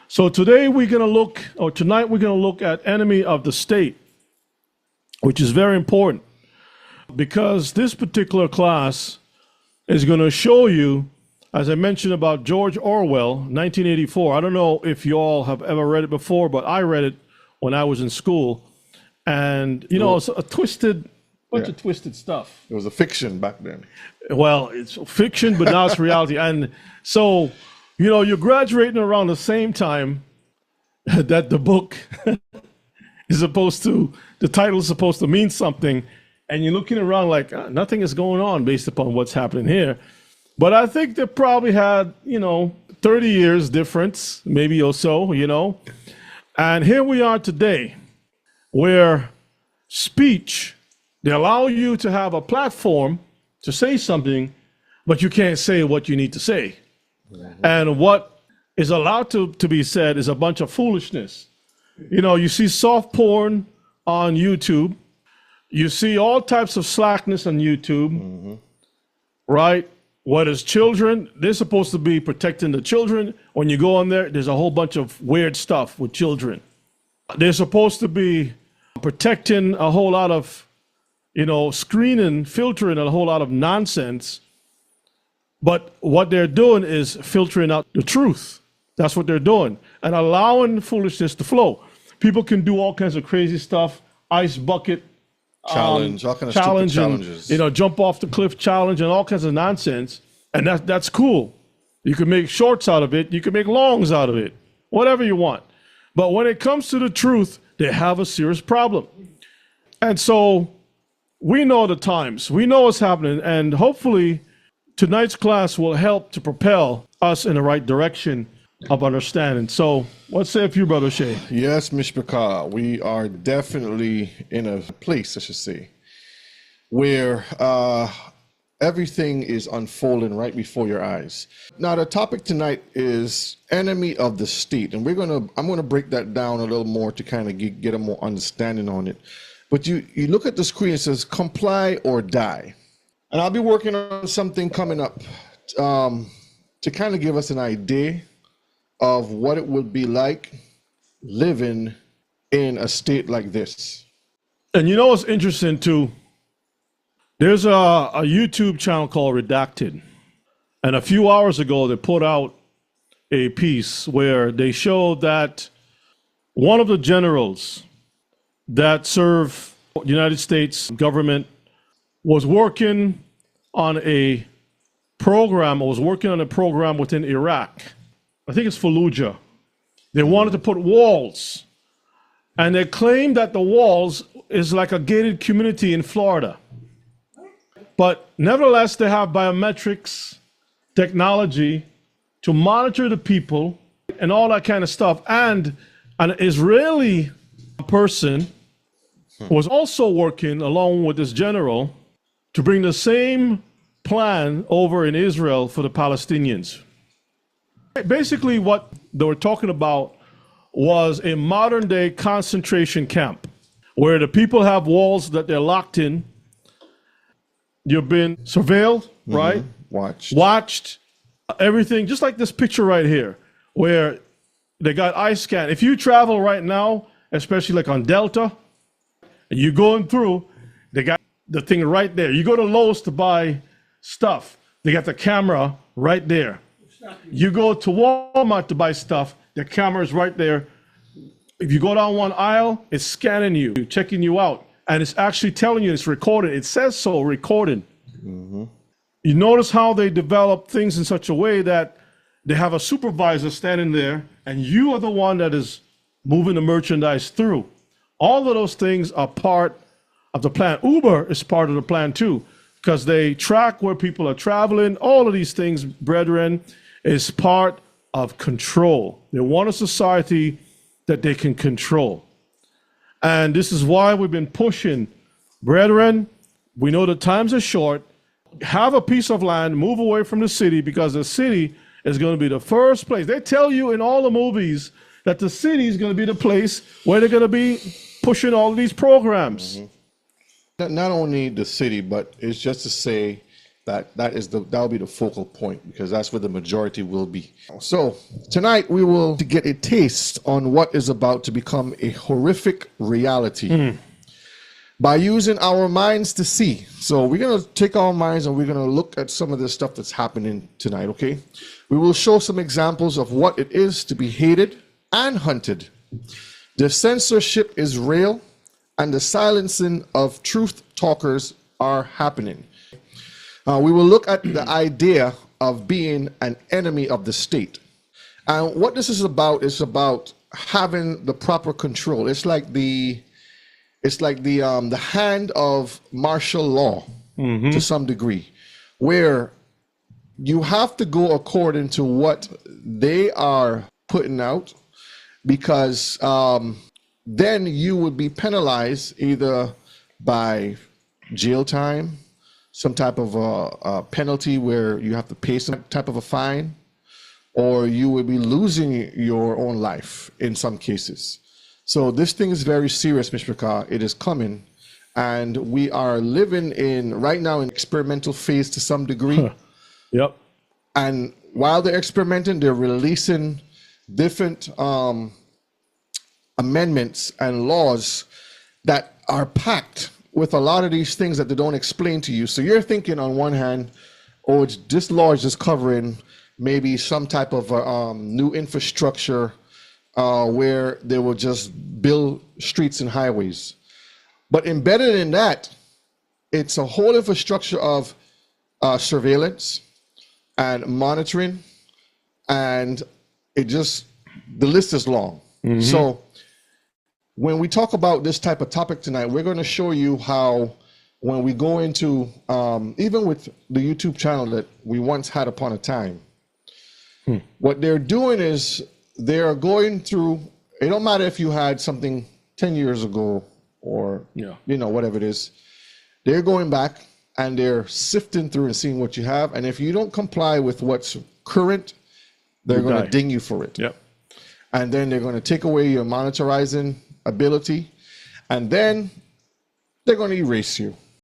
So today we're going to look, or tonight we're going to look at enemy of the state, which is very important because this particular class is going to show you, as I mentioned about George Orwell, 1984. I don't know if you all have ever read it before, but I read it when I was in school. And, you know, it's a bunch of twisted stuff. It was a fiction back then. Well, it's fiction, but now it's reality. And so, you know, you're graduating around the same time that the book is supposed to, the title is supposed to mean something. And you're looking around like nothing is going on based upon what's happening here. But I think they probably had, 30 years difference, maybe or so, And here we are today where speech, they allow you to have a platform to say something, but you can't say what you need to say. And what is allowed to be said is a bunch of foolishness. You see soft porn on YouTube. You see all types of slackness on YouTube, right? What is children? They're supposed to be protecting the children. When you go on there, there's a whole bunch of weird stuff with children. They're supposed to be protecting a whole lot of, screening, filtering a whole lot of nonsense. But what they're doing is filtering out the truth. That's what they're doing, and allowing foolishness to flow. People can do all kinds of crazy stuff, ice bucket challenge, all kinds of stupid challenges. And, jump off the cliff challenge and all kinds of nonsense. And that's cool. You can make shorts out of it. You can make longs out of it, whatever you want. But when it comes to the truth, they have a serious problem. And so we know the times. We know what's happening. And hopefully tonight's class will help to propel us in the right direction of understanding. So what say of you, Brother Shay? Yes, Mishpachah, we are definitely in a place, I should say, where everything is unfolding right before your eyes. Now, the topic tonight is enemy of the state, and I'm gonna break that down a little more to kind of get a more understanding on it. But you look at the screen, it says comply or die. And I'll be working on something coming up to kind of give us an idea of what it would be like living in a state like this. And you know what's interesting too? There's a YouTube channel called Redacted. And a few hours ago, they put out a piece where they showed that one of the generals that serve the United States government was working on a program within Iraq. I think it's Fallujah. They wanted to put walls. And they claimed that the walls is like a gated community in Florida. But nevertheless, they have biometrics, technology to monitor the people and all that kind of stuff. And an Israeli person was also working along with this general to bring the same plan over in Israel for the Palestinians. Basically, what they were talking about was a modern day concentration camp where the people have walls that they're locked in. You've been surveilled, right? Watched, everything, just like this picture right here, where they got eye scan. If you travel right now, especially like on Delta, and you're going through, they got the thing right there. You go to Lowe's to buy stuff, they got the camera right there. You go to Walmart to buy stuff, the camera is right there. If you go down one aisle, it's scanning you, checking you out, and it's actually telling you it's recorded. It says so, recording. You notice how they develop things in such a way that they have a supervisor standing there, and you are the one that is moving the merchandise through. All of those things are part of the plan. Uber is part of the plan too, because they track where people are traveling. All of these things, brethren, is part of control. They want a society that they can control. And this is why we've been pushing, brethren, we know the times are short. Have a piece of land, move away from the city, because the city is going to be the first place. They tell you in all the movies that the city is going to be the place where they're going to be pushing all of these programs. Not only the city, but it's just to say That'll be the focal point, because that's where the majority will be. So tonight we will get a taste on what is about to become a horrific reality by using our minds to see. So we're going to take our minds and we're going to look at some of the stuff that's happening tonight, okay? We will show some examples of what it is to be hated and hunted. The censorship is real, and the silencing of truth talkers are happening. We will look at the idea of being an enemy of the state. And what this is about having the proper control. It's like the hand of martial law to some degree, where you have to go according to what they are putting out, because then you would be penalized either by jail time, some type of a penalty where you have to pay some type of a fine, or you would be losing your own life in some cases. So this thing is very serious, Mr. Carr. It is coming, and we are living right now in experimental phase to some degree. Yep. And while they're experimenting, they're releasing different amendments and laws that are packed with a lot of these things that they don't explain to you. So you're thinking on one hand, oh, this law is just covering maybe some type of new infrastructure where they will just build streets and highways. But embedded in that, it's a whole infrastructure of surveillance and monitoring, and the list is long. So when we talk about this type of topic tonight, we're going to show you how, when we go into, even with the YouTube channel that we once had upon a time, what they're doing is they're going through, it don't matter if you had something 10 years ago or, whatever it is, they're going back and they're sifting through and seeing what you have. And if you don't comply with what's current, they're going to ding you for it. Yep. And then they're going to take away your monitorizing ability, and then they're going to erase you.